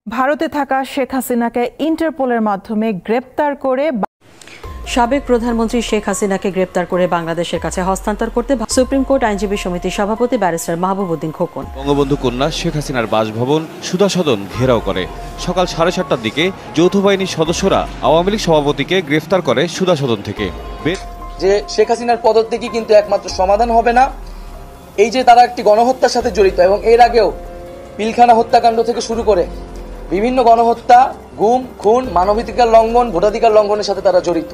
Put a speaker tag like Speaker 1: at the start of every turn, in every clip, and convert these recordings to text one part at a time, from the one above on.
Speaker 1: ভারতে থাকা শেখ হাসিনাকে ইন্টারপোলের মাধ্যমে গ্রেপ্তার করে
Speaker 2: সাবেক প্রধানমন্ত্রী শেখ হাসিনাকে গ্রেপ্তার করে বাংলাদেশের কাছে হস্তান্তর করতে সুপ্রিম কোর্ট আইনজীবী সমিতির সভাপতি ব্যারিস্টার মাহবুব উদ্দিন খোকন
Speaker 3: বঙ্গবন্ধু কন্যা শেখ হাসিনার বাসভবন সুধা সদন ঘেরাও করে। সকাল 7:30টার দিকে যৌথ বাহিনীর সদস্যরা আওয়ামী লীগ সভাপতিকে গ্রেফতার করে সুধা সদন থেকে।
Speaker 4: যে শেখ হাসিনার পদত্যাগই কিন্তু একমাত্র সমাধান হবে না, এই যে তারা একটি গণহত্যার সাথে জড়িত এবং এর আগেও পিলখানা হত্যাকাণ্ড থেকে শুরু করে বিভিন্ন গণহত্যা, গুম, খুন, মানবাধিকার লঙ্ঘন, ভোটাধিকার লঙ্ঘনের সাথে তারা জড়িত।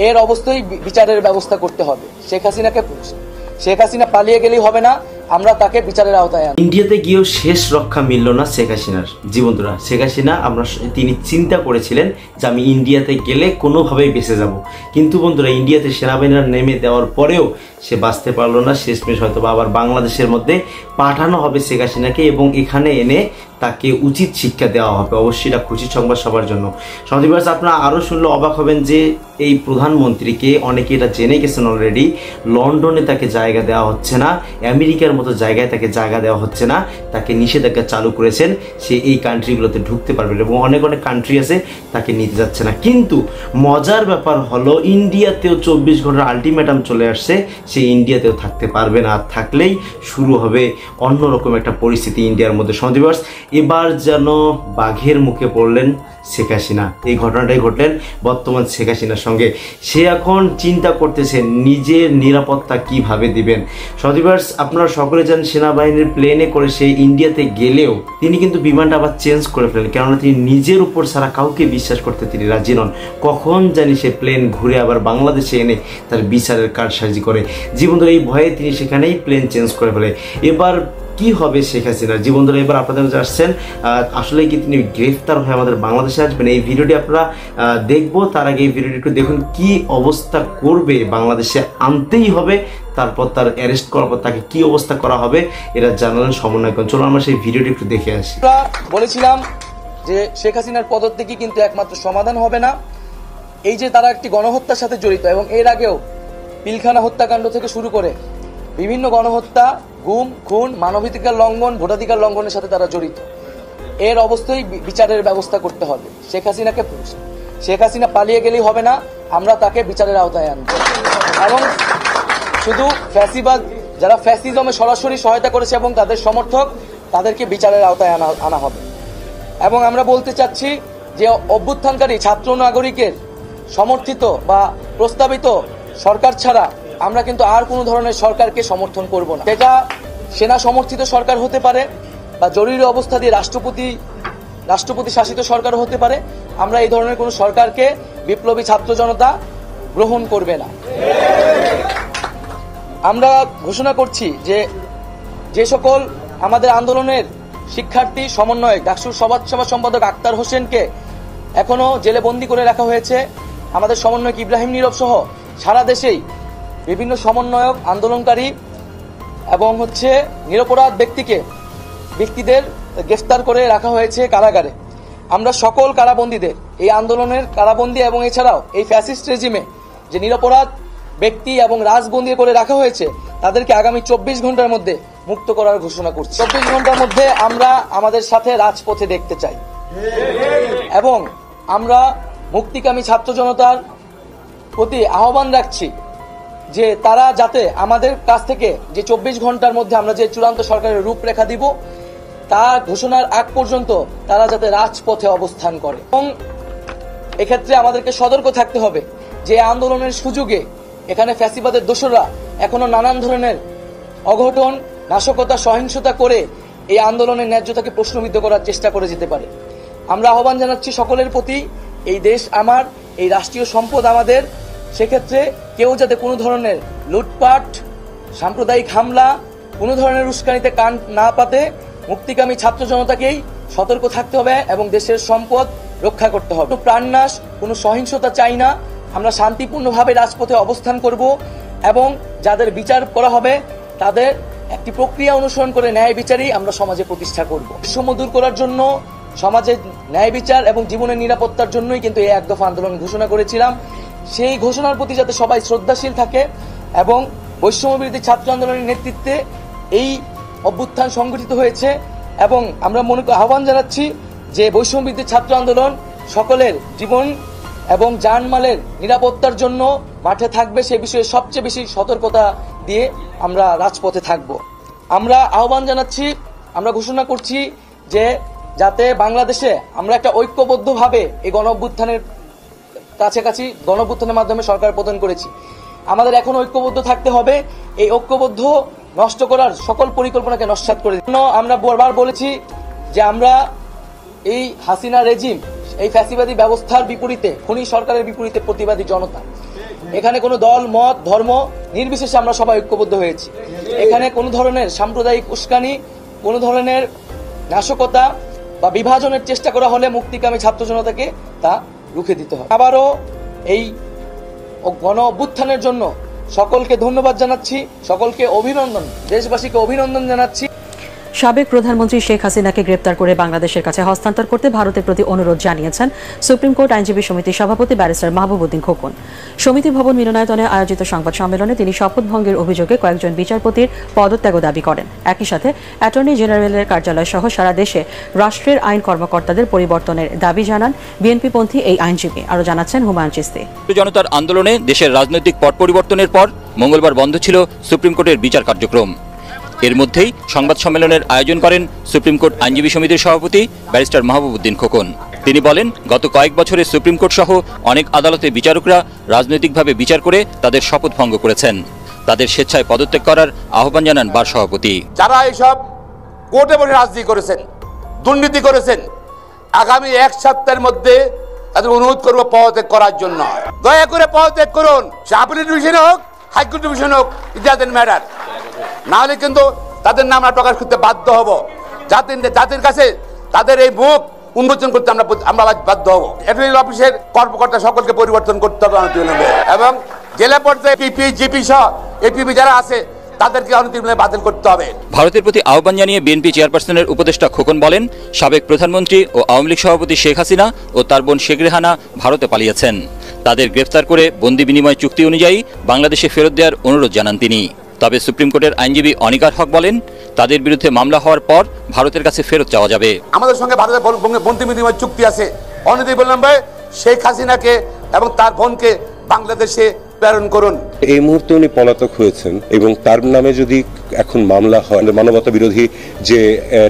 Speaker 4: এর অবস্থায় বিচারের ব্যবস্থা করতে হবে। শেখ হাসিনা পালিয়ে গেলেই হবে না, আমরা তাকে বিচারের আওতায় আনব।
Speaker 5: ইন্ডিয়াতে গিয়েও শেষ রক্ষা মিলল না শেখ হাসিনার। জীবনরা শেখ হাসিনা তিনি চিন্তা করেছিলেন যে আমি ইন্ডিয়াতে গেলে কোনোভাবেই বেঁচে যাব, কিন্তু বন্ধুরা ইন্ডিয়াতে সেনাবাহিনীরা নেমে দেওয়ার পরেও সে বাঁচতে পারলো না। শেষমেশ হয়তো আবার বাংলাদেশের মধ্যে পাঠানো হবে শেখ হাসিনাকে এবং এখানে এনে তাকে উচিত শিক্ষা দেওয়া হবে। অবশ্যই এটা খুশির সংবাদ সবার জন্য। সন্দীপ, আপনারা আরও শুনলে অবাক হবেন যে এই প্রধানমন্ত্রীকে অনেকে এটা জেনে গেছেন অলরেডি, লন্ডনে তাকে জায়গা দেওয়া হচ্ছে না, আমেরিকার মতো জায়গায় তাকে জায়গা দেওয়া হচ্ছে না, তাকে নিষেধাজ্ঞা চালু করেছেন, সে এই কান্ট্রিগুলোতে ঢুকতে পারবে এবং অনেক অনেক কান্ট্রি আছে তাকে নিতে যাচ্ছে না। কিন্তু মজার ব্যাপার হলো ইন্ডিয়াতেও 24 ঘন্টার আলটিমেটাম চলে আসছে, সে ইন্ডিয়াতেও থাকতে পারবে না। আর থাকলেই শুরু হবে অন্যরকম একটা পরিস্থিতি ইন্ডিয়ার মধ্যে। সন্দীপ, এবার যেন বাঘের মুখে পড়লেন শেখ হাসিনা। এই ঘটনাটাই ঘটলেন বর্তমান শেখ হাসিনার সঙ্গে। সে এখন চিন্তা করতেছে নিজের নিরাপত্তা কিভাবে দিবেন। সন্দীপার্স, আপনারা সকলে জানেন সেনাবাহিনীর প্লেনে করে সে ইন্ডিয়াতে গেলেও তিনি কিন্তু বিমানটা আবার চেঞ্জ করে ফেলেন, কেননা তিনি নিজের উপর ছাড়া কাউকে বিশ্বাস করতে তিনি রাজি নন। কখন জানি সে প্লেন ঘুরে আবার বাংলাদেশে এনে তার বিচারের কারসাজি করে। জীবনধরে এই ভয়ে তিনি সেখানেই প্লেন চেঞ্জ করে ফেলে। এবার কি হবে শেখ হাসিনার? জীবনধরে এবার আপনাদের আসছেন আসলে কি তিনি গ্রেফতার হয়ে আমাদের বাংলাদেশে আসবেন? এই ভিডিওটি আপনারা দেখবো। তার আগে এই ভিডিওটি একটু দেখুন কি অবস্থা করবে। বাংলাদেশে আনতেই হবে, তারপর তার অ্যারেস্ট করার পর তাকে কি অবস্থা করা হবে এরা জানালেন সমন্বয়কগণ। চলো আমরা সেই ভিডিওটি একটু দেখে আসি।
Speaker 4: বলেছিলাম যে শেখ হাসিনার পদত্যাগই কিন্তু একমাত্র সমাধান হবে না, এই যে তারা একটি গণহত্যার সাথে জড়িত এবং এর আগেও পিলখানা হত্যাকাণ্ড থেকে শুরু করে বিভিন্ন গণহত্যা, গুম, খুন, মানবাধিকার লঙ্ঘন, ভোটাধিকার লঙ্ঘনের সাথে তারা জড়িত। এর অবস্থায় বিচারের ব্যবস্থা করতে হবে। শেখ হাসিনা পালিয়ে গেলেই হবে না, আমরা তাকে বিচারের আওতায় আনব। এবং শুধু ফ্যাসিবাদ, যারা ফ্যাসিজমে সরাসরি সহায়তা করেছে এবং তাদের সমর্থক, তাদেরকে বিচারের আওতায় আনা হবে। এবং আমরা বলতে চাচ্ছি যে অভ্যুত্থানকারী ছাত্র নাগরিকের সমর্থিত বা প্রস্তাবিত সরকার ছাড়া আমরা কিন্তু আর কোনো ধরনের সরকারকে সমর্থন করব না। সেটা সেনা সমর্থিত সরকার হতে পারে বা জরুরি অবস্থা দিয়ে রাষ্ট্রপতি শাসিত সরকার হতে পারে। আমরা এই ধরনের কোনো সরকারকে বিপ্লবী ছাত্র জনতা গ্রহণ করবে না। আমরা ঘোষণা করছি যে সকল আমাদের আন্দোলনের শিক্ষার্থী সমন্বয়ক ডাকসুর সভা সম্পাদক আক্তার হোসেনকে এখনো জেলে বন্দী করে রাখা হয়েছে, আমাদের সমন্বয়ক ইব্রাহিম নীরব সহ সারা দেশেই বিভিন্ন সমন্বয়ক, আন্দোলনকারী এবং নিরপরাধ ব্যক্তিদের গ্রেফতার করে রাখা হয়েছে কারাগারে। আমরা সকল কারাবন্দীদের, এই আন্দোলনের কারাবন্দী এবং এছাড়াও এই ফ্যাসিস্ট রেজিমে যে নিরপরাধ ব্যক্তি এবং রাজবন্দী করে রাখা হয়েছে, তাদেরকে আগামী 24 ঘন্টার মধ্যে মুক্ত করার ঘোষণা করছি। 24 ঘন্টার মধ্যে আমরা আমাদের সাথে রাজপথে দেখতে চাই এবং আমরা মুক্তিকামী ছাত্র জনতার প্রতি আহ্বান রাখছি যে তারা যাতে আমাদের কাছ থেকে যে 24 ঘন্টার মধ্যে আমরা যে চূড়ান্ত সরকারের রূপরেখা দিব তা ঘোষণার আগ পর্যন্ত তারা যাতে রাজপথে অবস্থান করে। এবং এক্ষেত্রে আমাদেরকে সতর্ক থাকতে হবে যে আন্দোলনের সুযোগে এখানে ফ্যাসিবাদের দোসররা এখনো নানান ধরনের অঘটন, নাশকতা, সহিংসতা করে এই আন্দোলনের ন্যায্যতাকে প্রশ্নবিদ্ধ করার চেষ্টা করে যেতে পারে। আমরা আহ্বান জানাচ্ছি সকলের প্রতি, এই দেশ আমার, এই রাষ্ট্রীয় সম্পদ আমাদের, সেক্ষেত্রে কেউ যাতে কোনো ধরনের লুটপাট, সাম্প্রদায়িক হামলা, কোনো ধরনের উস্কানিতে কান না পাতে মুক্তিকামী ছাত্র জনতাকেই সতর্ক থাকতে হবে এবং দেশের সম্পদ রক্ষা করতে হবে। কোনো প্রাণনাশ, কোনো সহিংসতা চাই না। আমরা শান্তিপূর্ণভাবে রাজপথে অবস্থান করব এবং যাদের বিচার করা হবে তাদের একটি প্রক্রিয়া অনুসরণ করে ন্যায় বিচারই আমরা সমাজে প্রতিষ্ঠা করব। বৈষম্য দূর করার জন্য, সমাজে ন্যায় বিচার এবং জীবনের নিরাপত্তার জন্যই কিন্তু এই এক দফা আন্দোলন ঘোষণা করেছিলাম। সেই ঘোষণার প্রতি যাতে সবাই শ্রদ্ধাশীল থাকে এবং বৈষম্যবিরোধী ছাত্র আন্দোলনের নেতৃত্বে এই অভ্যুত্থান সংগঠিত হয়েছে এবং আমরা আহ্বান জানাচ্ছি যে বৈষম্যবিরোধী ছাত্র আন্দোলন সকলের জীবন এবং জানমালের নিরাপত্তার জন্য মাঠে থাকবে, সে বিষয়ে সবচেয়ে বেশি সতর্কতা দিয়ে আমরা রাজপথে থাকব। আমরা আহ্বান জানাচ্ছি, আমরা ঘোষণা করছি যে যাতে বাংলাদেশে আমরা একটা ঐক্যবদ্ধভাবে এই গণঅভ্যুত্থানের কাছাকাছি গণঅভ্যুত্থানের মাধ্যমে সরকার পতন করেছি, আমাদের এখন ঐক্যবদ্ধ থাকতে হবে। এই ঐক্যবদ্ধ নষ্ট করার সকল পরিকল্পনাকে নস্যাৎ করে আমরা বারবার বলেছি যে আমরা এই হাসিনা রেজিম, এই ফ্যাসিবাদী ব্যবস্থার বিপরীতে, খুনি সরকারের বিপরীতে প্রতিবাদী জনতা। এখানে কোনো দল মত ধর্ম নির্বিশেষে আমরা সবাই ঐক্যবদ্ধ হয়েছি। এখানে কোনো ধরনের সাম্প্রদায়িক উস্কানি, কোনো ধরনের নাশকতা বা বিভাজনের চেষ্টা করা হলে মুক্তিকামী ছাত্র জনতাকে তা রুখে দিতে হবে। আবারও এই গণ অভ্যুত্থানের জন্য সকলকে ধন্যবাদ জানাচ্ছি, সকলকে অভিনন্দন, দেশবাসীকে অভিনন্দন জানাচ্ছি।
Speaker 2: সাবেক প্রধানমন্ত্রী শেখ হাসিনাকে গ্রেপ্তার করে বাংলাদেশের কাছে হস্তান্তর করতে ভারতের প্রতি অনুরোধ জানিয়েছেন সুপ্রিম কোর্ট আইনজীবী সমিতির সভাপতি ব্যারিস্টার মাহবুব উদ্দিন খোকন। সমিতি ভবন মিলনায়তনে আয়োজিত সংবাদ সম্মেলনে তিনি শপথ ভঙ্গের অভিযোগে কয়েকজন বিচারপতির পদত্যাগও দাবি করেন। একই সাথে অ্যাটর্নি জেনারেলের কার্যালয় সহ সারা দেশে রাষ্ট্রের আইন কর্মকর্তাদের পরিবর্তনের দাবি জানান বিএনপিপন্থী এই আইনজীবী। আরও জানাচ্ছেন হুমায়ুন চিস্তি।
Speaker 6: জনতার আন্দোলনে দেশের রাজনৈতিক পট পরিবর্তনের পর মঙ্গলবার বন্ধ ছিল সুপ্রিম কোর্টের বিচার কার্যক্রম। এর মধ্যেই সংবাদ সম্মেলনের আয়োজন করেন সুপ্রিম কোর্ট আইনজীবী সমিতির সভাপতি ব্যারিস্টার মাহবুব উদ্দিন খোকন। তিনি বলেন, গত কয়েক বছরে সুপ্রিম কোর্ট সহ অনেক আদালতে বিচারকরা রাজনৈতিকভাবে বিচার করে তাদের শপথ ভঙ্গ করেছেন। তাদের স্বেচ্ছায় পদত্যাগ করার আহ্বান জানান বার সভাপতি।
Speaker 7: যারা এইসব কোর্টে বসে রাজনীতি করেছেন, দুর্নীতি করেছেন, আগামী এক সপ্তাহের মধ্যে তাদের অনুরোধ করবো পদত্যাগ করার জন্য। দয়া করে পদত্যাগ করুন, সে আপিল ডিভিশন হোক, হাইকোর্ট ডিভিশন হোক, ইট ডাজন্ট ম্যাটার। না হলে কিন্তু তাদের নাম আমরা প্রকাশ করতে বাধ্য হব। জাতির কাছে তাদের এই মুখ উন্মোচন করতে আমরা বাধ্য হব। অ্যাটর্নি অফিসের কর্মকর্তা সকলকে পরিবর্তন করতে হবে অনতিবিলম্বে, এবং জেলা পর্যায়ে পিপি জিপি সহ এপিপি যারা আছে তাদেরকে অনতিবিলম্বে বাতিল করতে হবে।
Speaker 6: ভারতের প্রতি আহ্বান জানিয়ে বিএনপি চেয়ারপারসনের উপদেষ্টা খোকন বলেন, সাবেক প্রধানমন্ত্রী ও আওয়ামী লীগ সভাপতি শেখ হাসিনা ও তার বোন শেখ রেহানা ভারতে পালিয়েছেন। তাদের গ্রেফতার করে বন্দি বিনিময় চুক্তি অনুযায়ী বাংলাদেশে ফেরত দেওয়ার অনুরোধ জানান তিনি। তবে সুপ্রিম কোর্টের আইনজীবী অনিকার হক বলেন, তাদের বিরুদ্ধে মামলা হওয়ার পর ভারতের কাছে ফেরত চাওয়া যাবে।
Speaker 7: আমাদের সঙ্গে ভারতের বন্দি বিনিময় চুক্তি আছে, অনতিবিলম্বে শেখ হাসিনাকে এবং তার বোনকে বাংলাদেশে প্রেরণ করুন।
Speaker 8: এই মুহূর্তে উনি পলাতক হয়েছেন এবং তার নামে যদি এখন মামলা হয়, মানবতা বিরোধী যে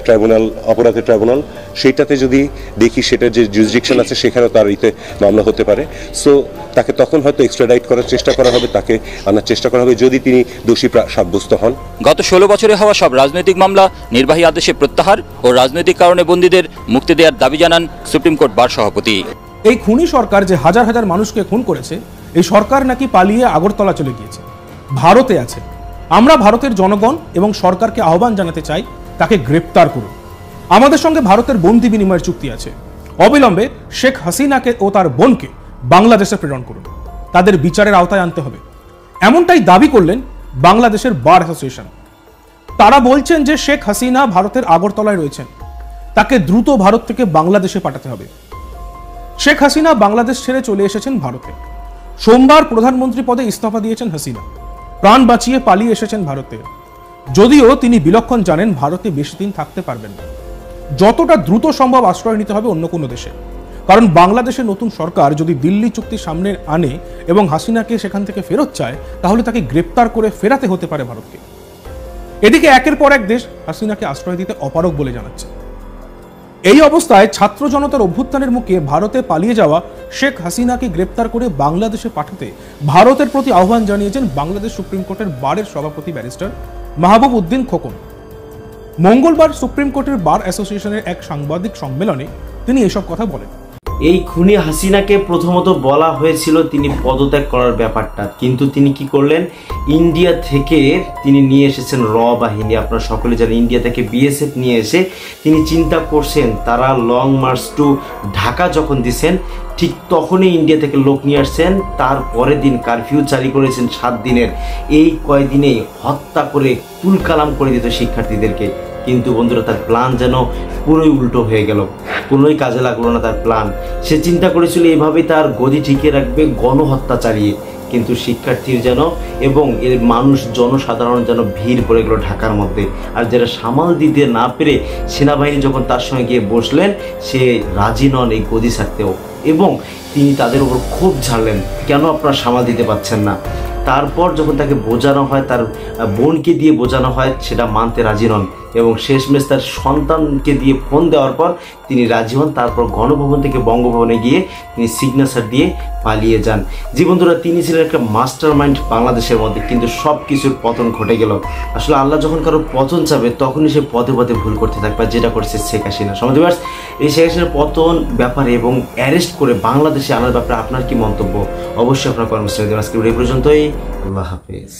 Speaker 8: ট্রাইব্যুনাল, অপরাধের ট্রাইব্যুনাল, সেইটাতে যদি দেখি সেটার যে জুরিসডিকশন আছে সেখানেও তার ইতে মামলা হতে পারে। সো তাকে তখন হয়তো এক্সট্রাডাইট করার চেষ্টা করা হবে, তাকে আনার চেষ্টা করা হবে যদি তিনি দোষী সাব্যস্ত হন।
Speaker 6: গত 16 বছরে হওয়া সব রাজনৈতিক মামলা নির্বাহী আদেশে প্রত্যাহার ও রাজনৈতিক কারণে বন্দীদের মুক্তি দেওয়ার দাবি জানান সুপ্রিম কোর্ট বার সভাপতি।
Speaker 9: এই খুনি সরকার যে হাজার হাজার মানুষকে খুন করেছে, এই সরকার নাকি পালিয়ে আগরতলা চলে গিয়েছে, ভারতে আছে। আমরা ভারতের জনগণ এবং সরকারকে আহ্বান জানাতে চাই, তাকে গ্রেপ্তার করুন। আমাদের সঙ্গে ভারতের বন্দি বিনিময়ের চুক্তি আছে, অবিলম্বে শেখ হাসিনাকে ও তার বোনকে বাংলাদেশে প্রেরণ করুন, তাদের বিচারের আওতায় আনতে হবে। এমনটাই দাবি করলেন বাংলাদেশের বার অ্যাসোসিয়েশন। তারা বলছেন যে শেখ হাসিনা ভারতের আগরতলায় রয়েছেন, তাকে দ্রুত ভারত থেকে বাংলাদেশে পাঠাতে হবে। শেখ হাসিনা বাংলাদেশ ছেড়ে চলে এসেছেন ভারতে। সোমবার প্রধানমন্ত্রী পদে ইস্তফা দিয়েছেন হাসিনা, প্রাণ বাঁচিয়ে পালিয়ে এসেছেন ভারতে। যদিও তিনি বিলক্ষণ জানেন ভারতে বেশি দিন থাকতে পারবেন না, যতটা দ্রুত সম্ভব আশ্রয় নিতে হবে অন্য কোনো দেশে। কারণ বাংলাদেশের নতুন সরকার যদি দিল্লি চুক্তি সামনে আনে এবং হাসিনাকে সেখান থেকে ফেরত চায়, তাহলে তাকে গ্রেপ্তার করে ফেরাতে হতে পারে ভারতকে। এদিকে একের পর এক দেশ হাসিনাকে আশ্রয় দিতে অপারগ বলে জানাচ্ছে। এই অবস্থায় ছাত্র জনতার অভ্যুত্থানের মুখে ভারতে পালিয়ে যাওয়া শেখ হাসিনাকে গ্রেপ্তার করে বাংলাদেশে পাঠাতে ভারতের প্রতি আহ্বান জানিয়েছেন বাংলাদেশ সুপ্রিম কোর্টের বারের সভাপতি ব্যারিস্টার মাহবুব উদ্দিন খোকন। মঙ্গলবার সুপ্রিম কোর্টের বার অ্যাসোসিয়েশনের এক সাংবাদিক সম্মেলনে তিনি এসব কথা বলেন।
Speaker 5: এই খুনি হাসিনাকে প্রথমত বলা হয়েছিল তিনি পদত্যাগ করার ব্যাপারটা, কিন্তু তিনি কি করলেন, ইন্ডিয়া থেকে তিনি নিয়ে এসেছেন র বাহিনী। আপনারা সকলে জানেন ইন্ডিয়া থেকে বিএসএফ নিয়ে এসে তিনি চিন্তা করছেন তারা লং মার্চ টু ঢাকা যখন দিচ্ছেন, ঠিক তখনই ইন্ডিয়া থেকে লোক নিয়ে আসছেন। তার পরের দিন কারফিউ জারি করেছেন 7 দিনের। এই কয়দিনে হত্যা করে তুলকালাম করে দিত শিক্ষার্থীদেরকে। কিন্তু বন্ধুরা, তার প্ল্যান যেন পুরোই উল্টো হয়ে গেল, কোনোই কাজে লাগলো না তার প্ল্যান। সে চিন্তা করেছিল এভাবেই তার গদি টিকিয়ে রাখবে গণহত্যা চালিয়ে, কিন্তু শিক্ষার্থীর যেন এবং এর মানুষ জনসাধারণ যেন ভিড় পড়ে গেল ঢাকার মধ্যে। আর যারা সামাল দিতে না পেরে সেনাবাহিনী যখন তার সঙ্গে গিয়ে বসলেন, সে রাজি নন এই গদি ছাড়তেও, এবং তিনি তাদের উপর ক্ষোভ ঝাড়লেন, কেন আপনারা সামাল দিতে পারছেন না। তারপর যখন তাকে বোঝানো হয়, তার বোনকে দিয়ে বোঝানো হয়, সেটা মানতে রাজি নন, এবং শেষমেশ তার সন্তানকে দিয়ে ফোন দেওয়ার পর তিনি রাজি হন। তারপর গণভবন থেকে বঙ্গভবনে গিয়ে তিনি সিগনেচার দিয়ে পালিয়ে যান। জি বন্ধুরা, তিনি ছিলেন একটা মাস্টার মাইন্ড বাংলাদেশের মধ্যে, কিন্তু সব কিছুর পতন ঘটে গেল। আসলে আল্লাহ যখন কারো পতন চাবে তখনই সে পদে পদে ভুল করতে থাকবে, যেটা করছে শেখ হাসিনা। সমাজ এই শেখ হাসিনার পতন ব্যাপারে এবং অ্যারেস্ট করে বাংলাদেশে আনার ব্যাপারে আপনার কি মন্তব্য? অবশ্যই আপনার কর্মসূচি দেবেন। আজকে এই পর্যন্তই। আল্লাহ হাফেজ।